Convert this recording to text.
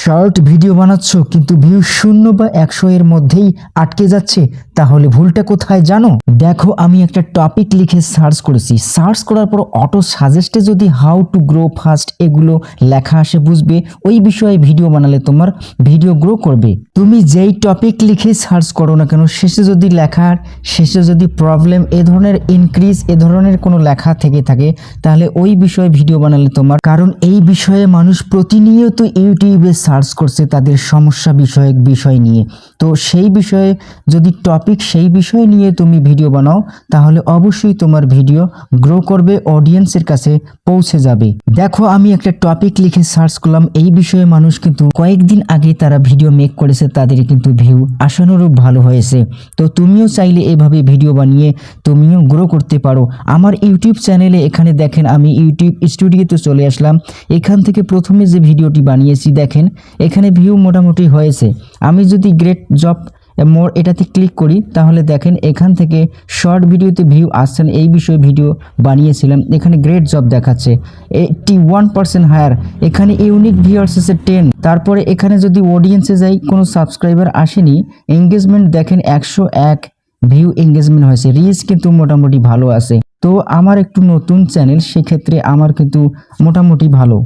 Short video বানাচ্ছ কিন্তু view 0 বা 100 এর মধ্যেই আটকে যাচ্ছে, তাহলে ভুলটা কোথায় জানো? দেখো, আমি একটা টপিক লিখে সার্চ করেছি, সার্চ করার পর অটো সাজেস্টে যদি হাউ টু গ্রো ফাস্ট এগুলো লেখা আসে, বুঝবে ওই বিষয়ে ভিডিও বানালে তোমার ভিডিও গ্রো করবে। তুমি যেই টপিক লিখে সার্চ করো না কেন, শেষে যদি লেখার শেষে যদি প্রবলেম এ ধরনের ইনক্রিজ এ ধরনের কোনো লেখা থেকে থাকে, তাহলে ওই বিষয়ে ভিডিও বানালে তোমার, কারণ এই বিষয়ে মানুষ প্রতিনিয়ত ইউটিউবে সার্চ করছে তাদের সমস্যা বিষয়ক বিষয় নিয়ে। তো সেই বিষয়ে যদি টপিক সেই বিষয় নিয়ে তুমি ভিডিও বানাও, তাহলে অবশ্যই তোমার ভিডিও গ্রো করবে, অডিয়েন্সের কাছে পৌঁছে যাবে। দেখো, আমি একটা টপিক লিখে সার্চ করলাম, এই বিষয়ে মানুষ কিন্তু কয়েকদিন আগে তারা ভিডিও মেক করেছে, তাদের কিন্তু ভিউ আশানুরূপ ভালো হয়েছে। তো তুমিও চাইলে এভাবে ভিডিও বানিয়ে তুমিও গ্রো করতে পারো। আমার ইউটিউব চ্যানেলে এখানে দেখেন, আমি ইউটিউব স্টুডিওতে চলে আসলাম। এখান থেকে প্রথমে যে ভিডিওটি বানিয়েছি দেখেন, এখানে ভিউ মোটামুটি হয়েছে। আমি যদি গ্রেট জব মোর এটাতে ক্লিক করি, তাহলে দেখেন এখান থেকে শর্ট ভিডিওতে ভিউ আসছেন, এই বিষয়ে ভিডিও বানিয়েছিলাম। এখানে গ্রেট জব দেখাচ্ছে 81% হায়ার, এখানে ইউনিক ভিউয়ার্স আছে 10। তারপরে এখানে যদি অডিয়েন্সে যাই, কোনো সাবস্ক্রাইবার আসেনি। এঙ্গেজমেন্ট দেখেন 101 ভিউ এঙ্গেজমেন্ট হয়েছে, রিচ কিন্তু মোটামুটি ভালো আছে। তো আমার একটু নতুন চ্যানেল, সেক্ষেত্রে আমার কিন্তু মোটামুটি ভালো।